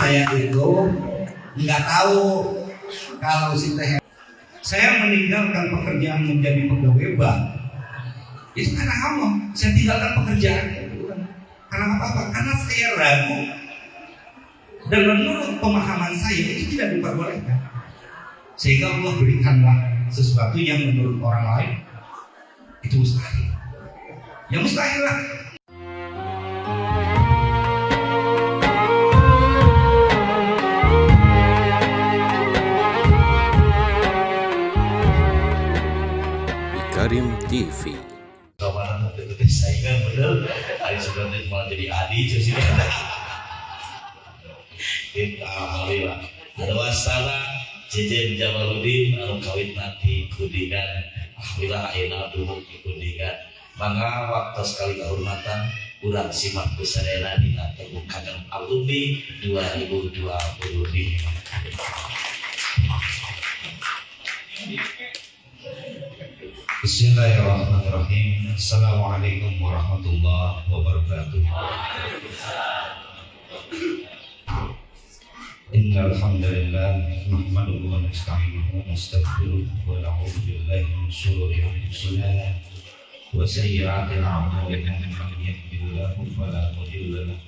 saya itu nggak tahu kalau si teh saya meninggalkan pekerjaan menjadi pegawai bank itu karena Allah. Saya tinggalkan pekerjaan karena apa? Karena saya ragu dan menurut pemahaman saya itu tidak diperbolehkan, sehingga Allah berikanlah sesuatu yang menurut orang lain itu mustahil. Ya mustahil lah. Karim TV. Kawan betul saya kan bener. Hari sebelumnya malah jadi adi jadi. Kita alhamdulillah. Ada wassalam Jejen Jamaludin anu kawit nanti kudingan. Alhamdulillah ayeuna dulu kudingan. Mangga waktu sekali kehormatan urang simak kusadayana dina tegukanan alumni 2020 ini. Bismillahirrahmanirrahim. Assalamualaikum warahmatullahi wabarakatuh. Innal hamdalillah nahmaduhu wa nasta'inuhu wa nastaghfiruh wa na'udzu billahi min shururi anfusina wa sayyi'ati a'malina man yahdihillahu fala mudilla lahu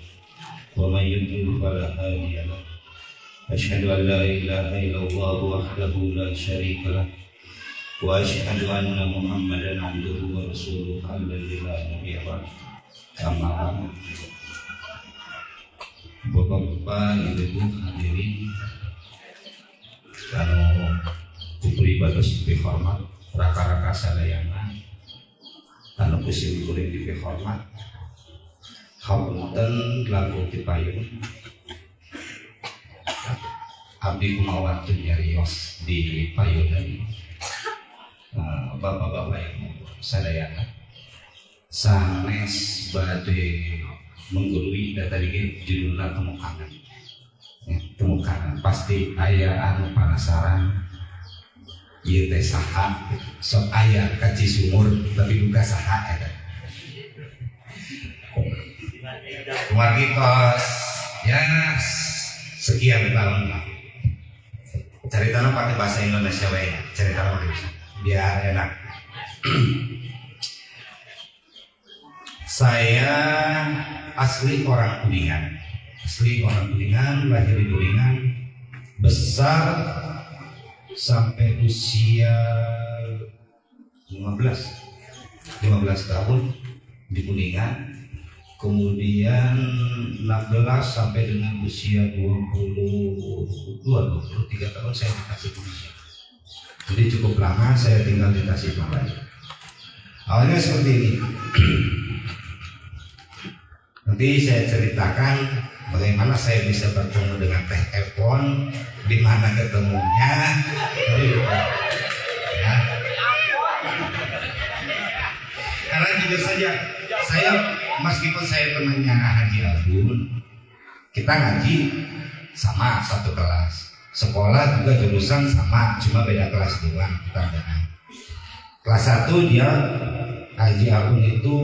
wa man yudlil fala hadiya lahu. Asyhadu an la ilaha illallah wahdahu la syarika lahu wa asyhadu anna Muhammadan abduhu wa rasuluhu alladzi la nabiyya ba'dahu. Amma ba'du. Bapak-bapak, ibu-ibu hadirin kanu kupri batos dihormat raka-raka sadayana kanu kusim kuring dihormat hapunten lagu dipayun abdi kumawatun nyarios di payunan bapak-bapak yang sadayana sanes badai menggurui data dikit judulnya temukanan ya, temukanan pasti ayah anu penasaran ieu teh saha sok aya kaci sumur tapi buka saha eta kumargitos ya sekian tahun lah ceritanya pakai bahasa Indonesia wae ceritanya pakai bisa biar enak. Saya asli orang Kuningan, lahir di Kuningan, besar sampai usia 15 tahun di Kuningan, kemudian 16 sampai dengan usia 23 tahun saya di Tasikmalaya. Jadi cukup lama saya tinggal di Tasikmalaya. Awalnya seperti ini. Nanti saya ceritakan bagaimana saya bisa bertemu dengan Teh Epon, di mana ketemunya, ya. Karena jujur saja, saya meskipun saya temannya Haji Albun, kita ngaji sama satu kelas, sekolah juga jurusan sama, cuma beda kelas doang. Kita beda. Kelas 1 dia Haji Albun itu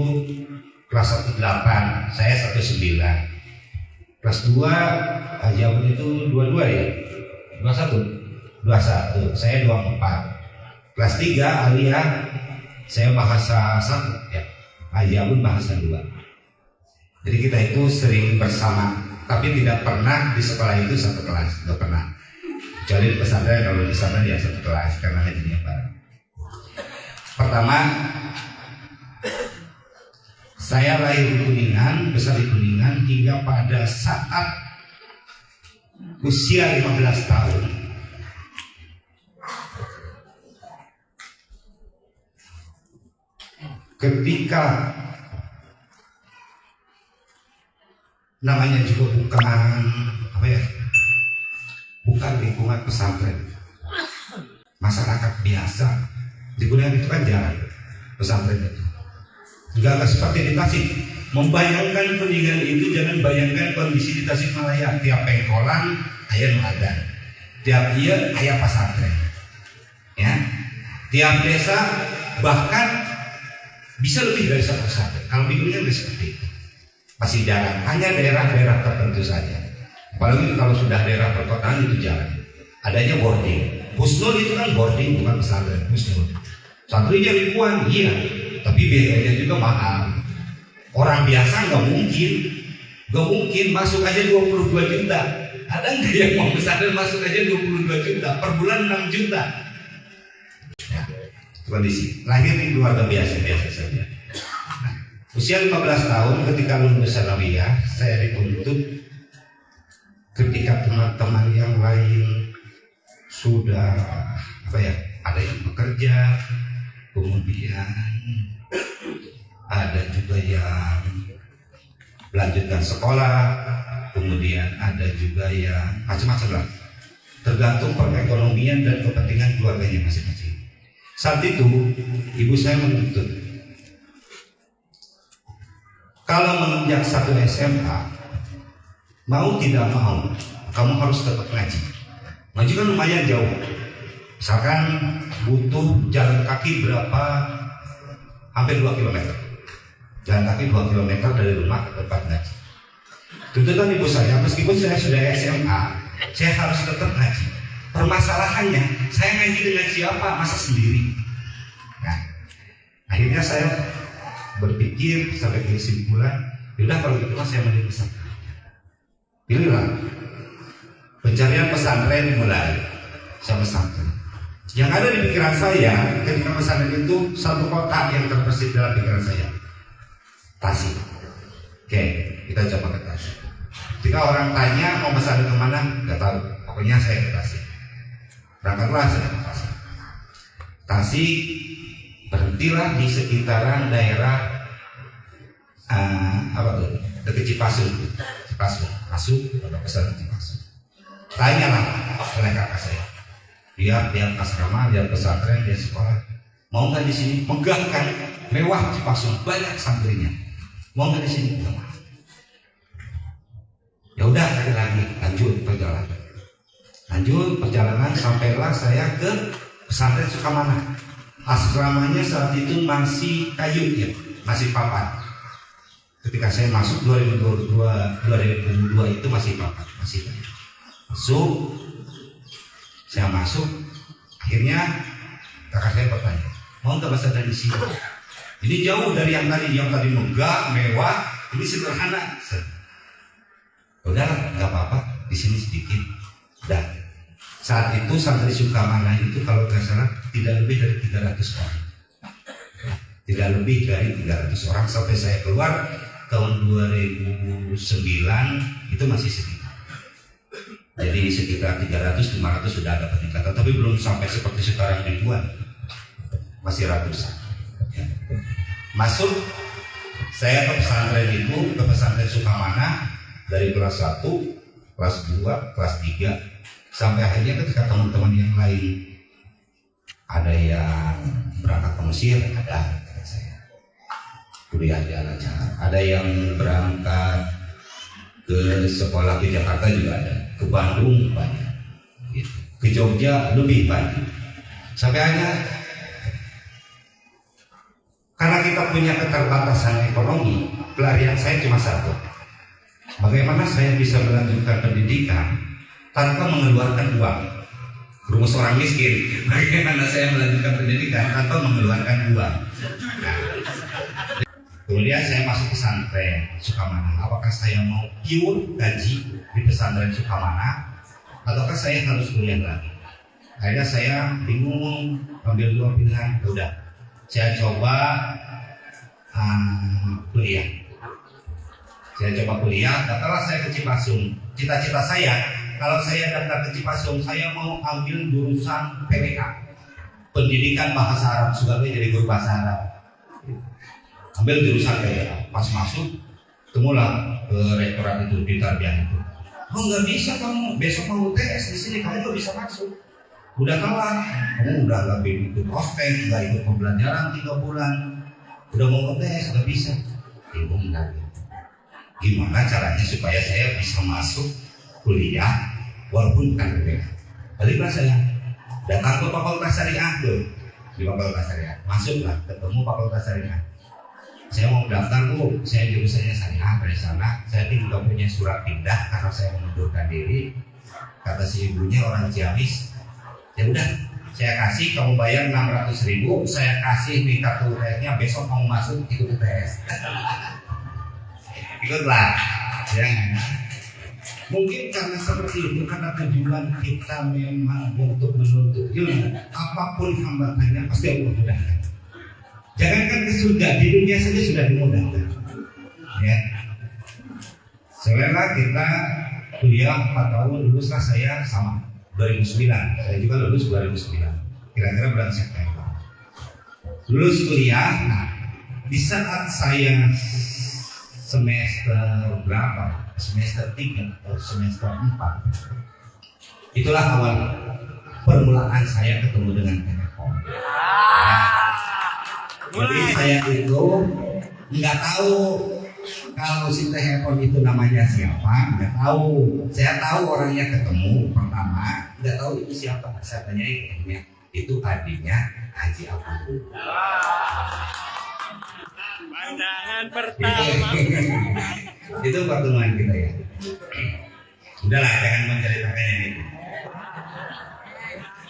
kelas 18, saya 19. Kelas 2 Haji Albun itu 22 ya? 21, saya 24. Kelas 3 Alia, saya bahasa 1 ya. Haji Albun bahasa 2. Jadi kita itu sering bersama, tapi tidak pernah di sekolah itu satu kelas, tidak pernah. Kecuali di pesantren, kalau di pesantren ya satu kelas karena ngajinya bareng. Pertama, saya lahir di Kuningan, besar di Kuningan hingga pada saat usia 15 tahun. Ketika namanya juga bukan lingkungan pesantren, masyarakat biasa di Kuningan itu kan jarang pesantren itu. Enggak seperti di Tasik. Membayangkan Kuningan itu jangan bayangkan kondisi di Tasikmalaya. Tiap pengkolan aya nu adzan. Tiap ieu aya pesantren. Ya. Tiap desa bahkan bisa lebih dari satu pesantren. Kalau di Kuningan seperti itu. Masih jarang, hanya daerah-daerah tertentu saja. Apalagi kalau sudah daerah perkotaan itu jarang. Adanya boarding. Husnul itu kan boarding, bukan pesantren. Husnul. Santrinya ribuan, iya. Tapi biayanya juga mahal. Orang biasa nggak mungkin masuk aja 22 juta. Ada nggak yang mau pesantren masuk aja 22 juta per bulan 6 juta? Ya, kondisi. Lahir di keluarga biasa saja. Nah, usia 15 tahun ketika lulus sanawiyah, saya dituntut ketika teman-teman yang lain sudah ada yang bekerja, kemudian ada juga yang melanjutkan sekolah, kemudian ada juga yang macam-macam lah, tergantung perekonomian dan kepentingan keluarganya masing-masing. Saat itu ibu saya menuntut kalau menginjak 1 SMA, mau tidak mau kamu harus tetap ngaji. Ngaji kan lumayan jauh, misalkan butuh jalan kaki hampir 2 km. Jalan kaki 2 km dari rumah ke tempat ngaji. Tuntutan ibu saya, meskipun saya sudah SMA, saya harus tetap ngaji. Permasalahannya, saya ngaji dengan siapa? Masa sendiri? Nah, akhirnya saya berpikir sampai ke kesimpulan, yaudah kalau gitu saya mending pesantren. Pilihlah. Pencarian pesantren dimulai. Saya pesantren. Yang ada di pikiran saya ketika pesantren itu satu kota yang terbersih dalam pikiran saya. Tasik. Oke, kita coba ke Tasik. Ketika orang tanya mau pesantren kemana, nggak tahu. Pokoknya saya ke Tasik. Berangkatlah saya ke Tasik. Tasik, berhentilah di sekitaran daerah dekat Cipasu. Masuk ke pesantren Cipasu. Tanyalah oleh kakak saya. Dia asrama, dia pesantren, dia sekolah. Mau nggak di sini? Megah kan, mewah Cipasu, banyak santrinya. Mau nggak di sini? Ya udah, cari lagi, lanjut perjalanan sampailah saya ke pesantren Sukamana. Asramanya saat itu masih kayu ya, masih papan. Ketika saya masuk 2002 itu masih papan, masih kayu. Saya masuk, akhirnya kakak saya bertanya, mau nggak pesantren di sini? Ini jauh dari yang tadi megah, mewah, ini sederhana. Udah, nggak apa-apa, di sini sedikit. Dan saat itu santri Sukamana itu kalau nggak salah tidak lebih dari 300 orang. Tidak lebih dari 300 orang sampai saya keluar tahun 2009 itu masih sedikit. Jadi sekitar 300-500 sudah ada peningkatan, tapi belum sampai seperti sekarang ribuan, masih ratusan. Ya. Masuk saya ke pesantren Sukamana dari kelas 1, kelas 2, kelas 3, sampai akhirnya ketika teman-teman yang lain ada yang berangkat ke Mesir, ada saya kuliah di Al-Azhar, ada yang berangkat ke sekolah di Jakarta juga ada, ke Bandung banyak, gitu. Ke Jogja lebih banyak. Sampai hanya karena kita punya keterbatasan ekonomi, pelarian saya cuma satu. Bagaimana saya bisa melanjutkan pendidikan tanpa mengeluarkan uang? Rumus orang miskin. Bagaimana saya melanjutkan pendidikan tanpa mengeluarkan uang? Nah, kemudian saya masuk pesantren Sukamana. Apakah saya mau pure gaji di pesantren Sukamana, ataukah saya harus kuliah lagi? Akhirnya saya bingung, ambil 2 pilihan. Udah, saya coba kuliah. Daftarlah saya ke Cipasung. Cita-cita saya, kalau saya daftar ke Cipasung, saya mau ambil jurusan PBK, Pendidikan Bahasa Arab, sebagai jadi guru bahasa Arab. Ambil jurusan PBK. Pas masuk, ketemulah ke rektorat itu di Tarbiyah itu. Oh nggak bisa kamu, besok mau UTS di sini kamu nggak bisa masuk. Udah telat, kamu udah nggak ikut ospek, nggak ikut pembelajaran 3 bulan, udah mau UTS nggak bisa. Bingung lagi. Gimana caranya supaya saya bisa masuk kuliah walaupun bukan PBK? Baliklah saya datang ke Fakultas Syariah tuh, di Fakultas Syariah. Masuklah, ketemu Fakultas Syariah. saya mau daftar Bu, saya jurusannya syariah dari sana, saya juga punya surat pindah karena saya mengundurkan diri. Kata si ibunya orang Ciamis, ya udah saya kasih, kamu bayar 600.000, saya kasih nih kartu UTS-nya, besok kamu masuk ikut UTS. Ikutlah ya. Mungkin karena seperti itu, karena tujuan kita memang untuk menuntut ilmu, apapun hambatannya pasti Allah mudahkan. Jangankan ke surga, di dunia saja sudah dimudahkan ya. Selera kita kuliah 4 tahun, luluslah saya sama 2009, saya juga lulus 2009, kira-kira bulan September lulus kuliah. Nah, di saat saya semester berapa? Semester 3 atau semester 4, itulah awal permulaan saya ketemu dengan Telepon. Jadi saya itu nggak tahu kalau si Telepon itu namanya siapa, nggak tahu. Saya tahu orangnya ketemu pertama, nggak tahu itu siapa. Saya tanya itu adiknya Haji Abu. Pandangan pertama. Itu pertemuan kita ya. Udahlah, jangan menceritakan yang itu.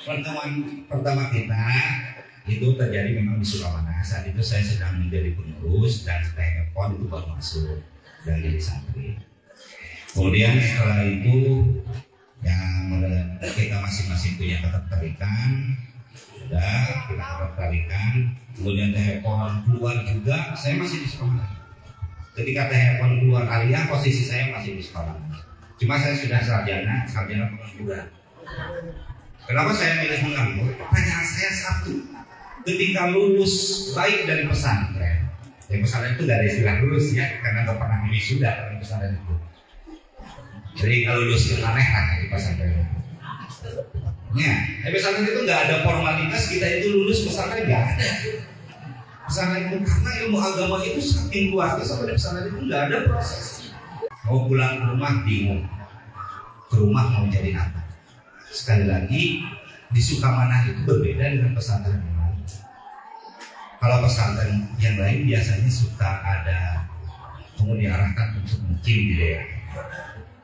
Pertemuan pertama kita itu terjadi memang di Sukamana. Saat itu saya sedang menjadi pengurus dan Telepon itu baru masuk dan jadi santri. Kemudian setelah itu yang kita masing-masing punya ketertarikan, sudah kita ketertarikan. Kemudian Telepon keluar juga, saya masih di sekolah. Ketika Telepon keluar Alia, posisi saya masih di sekolah. Cuma saya sudah sarjana pengangguran. Kenapa saya milih menganggur? Pertanyaan saya satu. Ketika lulus baik dari pesantren, ya pesantren itu gak ada istilah lulus ya, karena gak pernah wisuda dari pesantren itu. Jadi kalau lulus itu aneh lah di pesantren. Ya, di pesantren itu gak ada formalitas, kita itu lulus pesantren gak ada. Pesantren itu karena ilmu agama itu saking luasnya sampai di pesantren itu gak ada proses. Mau pulang ke rumah bingung, ke rumah mau jadi apa? Sekali lagi di Sukamana itu berbeda dengan pesantren yang lain. Kalau pesantren yang lain biasanya suka ada kamu diarahkan untuk mukim di daerah.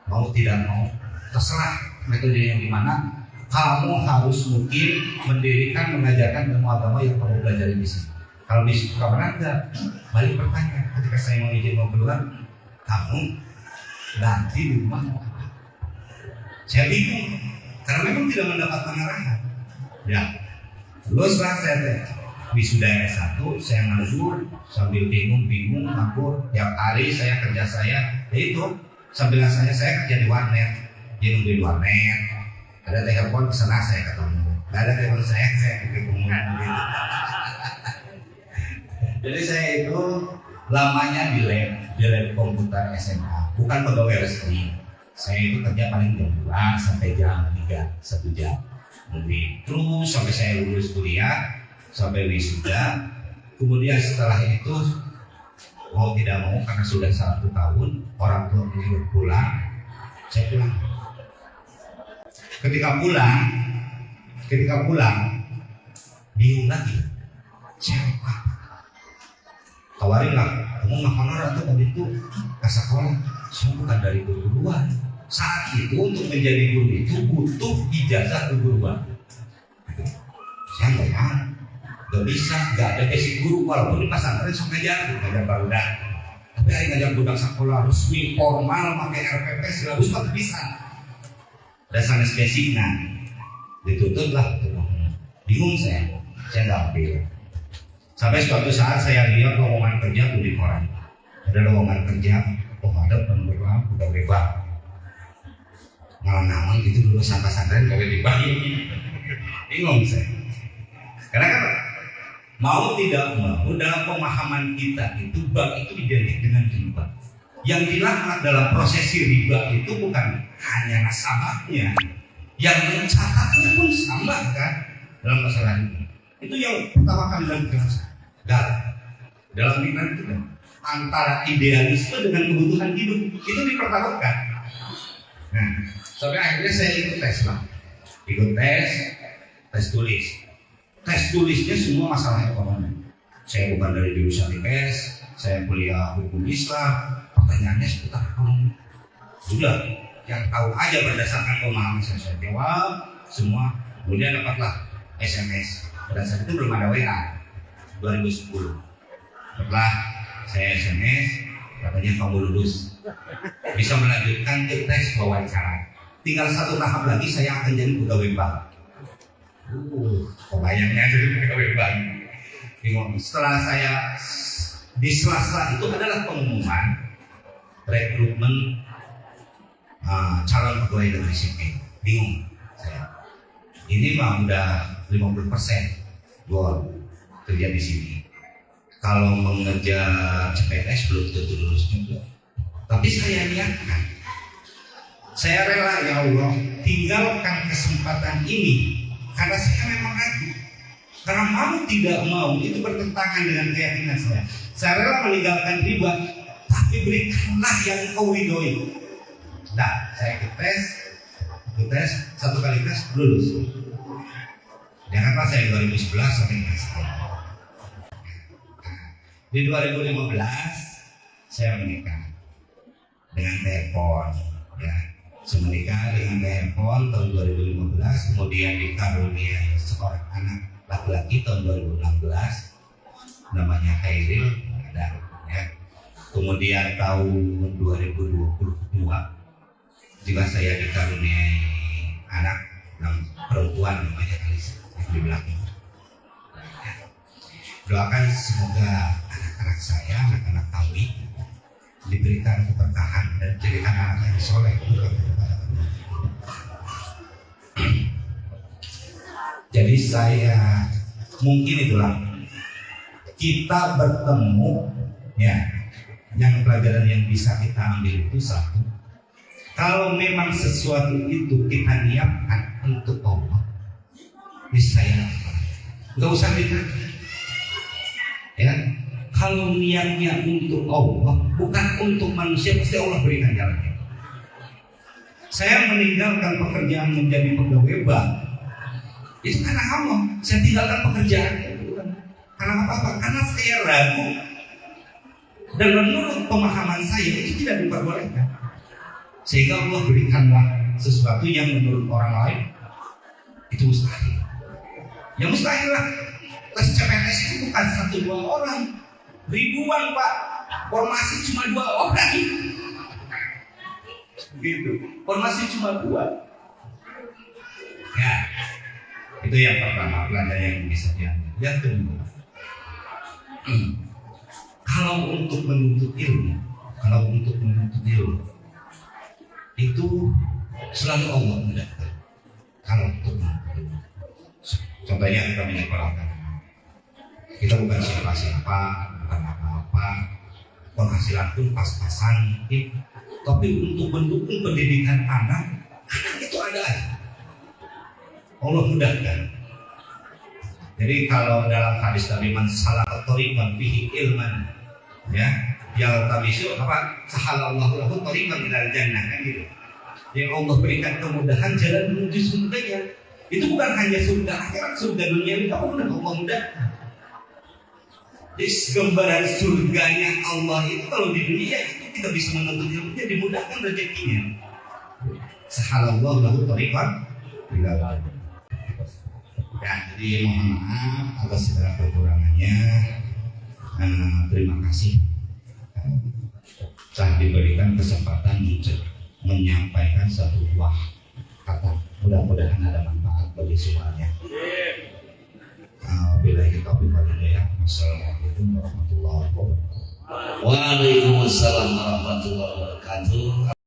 Mau tidak mau terserah metode yang dimana kamu harus mukim, mendirikan, mengajarkan ilmu agama yang kamu pelajari di sini. Kalau di Sukamana enggak, balik bertanya ketika saya mau izin mau keluar, kamu nanti di rumah mau apa? Saya bingung karena memang tidak mendapatkan arahan. Ya, luluslah saya wisuda S1, saya nganggur sambil bingung nganggur. Tiap hari saya kerja itu sambil saya kerja di warnet, dia nunggu di warnet. Ada Telepon kesana saya ketemu, nggak ada telepon saya ketemu gitu. Jadi saya itu lamanya di lab komputer SMA, bukan pegawai resmi. Saya itu kerja paling jam 2 sampai jam 3, 1 jam. Terus sampai saya lulus kuliah, sampai wisuda. Kemudian setelah itu mau tidak mau karena sudah 1 tahun orang tua beliau pulang, saya pulang. Ketika pulang bingung lagi, siapa? Tawarin lah, kamu nggak honor atau tadi itu ke sekolah? Saya bukan dari keguruan. Saat itu untuk menjadi guru itu butuh ijazah keguruan. Saya nggak bisa, nggak ada basic guru. Walaupun di pesantren sok ngajar barudak. Tapi saya ngajar budak sekolah resmi formal pakai RPP segala nggak bisa. Dasarnya spesifik ditutup lah. Bingung saya nggak ambil. Sampai suatu saat saya lihat lowongan kerja tuh di koran. Ada lowongan kerja, ada penerima pegawai bank. Ngalang-ngalang gitu dulu pesantren pegawai bank. Bingung saya. Karena kan mau tidak mau dalam pemahaman kita itu bank itu identik dengan riba. Yang dilaknat dalam prosesi riba itu bukan hanya nasabahnya, yang mencatatnya pun sama kan dalam masalah ini. Itu yang pertama kali dalam pikiran saya. Dalam pikiran itu kan antara idealisme dengan kebutuhan hidup itu dipertaruhkan. Nah, sampai akhirnya saya ikut tes lah. Tes tulis. Tes tulisnya semua masalah ekonomi. Saya bukan dari jurusan IPS, saya kuliah hukum Islam, pertanyaannya seputar ekonomi. Sudah, yang tahu aja berdasarkan pemahaman saya jawab semua. Kemudian dapatlah SMS. Pada saat itu belum ada WA, 2010. Setelah saya SMS, katanya kamu lulus, bisa melanjutkan ke tes wawancara. Tinggal satu tahap lagi saya akan jadi pegawai bank. Kebayangnya jadi pegawai bank. Bingung. Setelah saya di sela-sela itu adalah pengumuman rekrutmen calon pegawai negeri sipil. Bingung saya. Ini mah udah 50% gol kerja di sini. Kalau mengejar CPNS belum tentu lulus juga. Tapi saya niatkan, saya rela ya Allah tinggalkan kesempatan ini karena saya memang ragu. Karena mau tidak mau itu bertentangan dengan keyakinan saya. Saya rela meninggalkan riba, tapi berikanlah yang kau ridhoi. Nah, saya ke tes, satu kali tes lulus. Janganlah saya 2011 sampai sekarang. Di 2015 saya menikah dengan telepon, ya. Saya menikah dengan telepon tahun 2015, kemudian dikaruniai seorang anak laki-laki tahun 2016, namanya Khairil, ada, ya. Kemudian tahun 2022 juga saya dikaruniai anak perempuan namanya Alisa, yang di belakang. Doakan semoga anak-anak saya, anak-anak kami diberikan keberkahan dan jadikan anak yang soleh. Jadi saya mungkin itulah kita bertemu, ya, yang pelajaran yang bisa kita ambil itu satu. Kalau memang sesuatu itu kita niatkan untuk Allah, niscaya nggak usah ditanya. Ya, kalau niatnya untuk Allah bukan untuk manusia, pasti Allah berikan jalannya. Saya meninggalkan pekerjaan menjadi pegawai bank itu karena Allah. Saya tinggalkan pekerjaan bukan karena apa-apa, karena saya ragu dan menurut pemahaman saya itu tidak diperbolehkan, sehingga Allah berikanlah sesuatu yang menurut orang lain itu mustahil. Ya mustahil lah. Tes CPNS itu bukan 1-2 orang, ribuan Pak. Formasi cuma 2 orang. Gitu. Formasi cuma 2. Ya, itu yang pertama pelajaran yang bisa diambil. Yang kedua, kalau untuk menuntut ilmu, itu selalu Allah mudahkan. Kalau untuk menuntut ilmu, contohnya kita menyekolahkan. Kita bukan siapa-siapa, bukan apa-apa, penghasilan pun pas-pasan, tapi untuk mendukung pendidikan anak itu ada aja. Allah mudahkan. Jadi kalau dalam hadis tadi man salaka thariqan fihi ilman, ya, yaltamisu apa sahalallahu lahu thariqan ilal jannah, kan gitu. Yang Allah berikan kemudahan jalan menuju surganya. Itu bukan hanya surga akhirat, surga dunia ini Allah mudahkan. Jadi gambaran surganya Allah itu kalau di dunia itu kita bisa menuntut ilmunya, dimudahkan rezekinya. Sahalallahu lahu thariqan ilal jannah. Ya, jadi mohon maaf atas segala kekurangannya. Terima kasih telah diberikan kesempatan untuk menyampaikan satu buah kata. Mudah-mudahan ada manfaat bagi semuanya. Bila kita ya. Wassalamualaikum warahmatullahi wabarakatuh. Waalaikumsalam warahmatullahi wabarakatuh.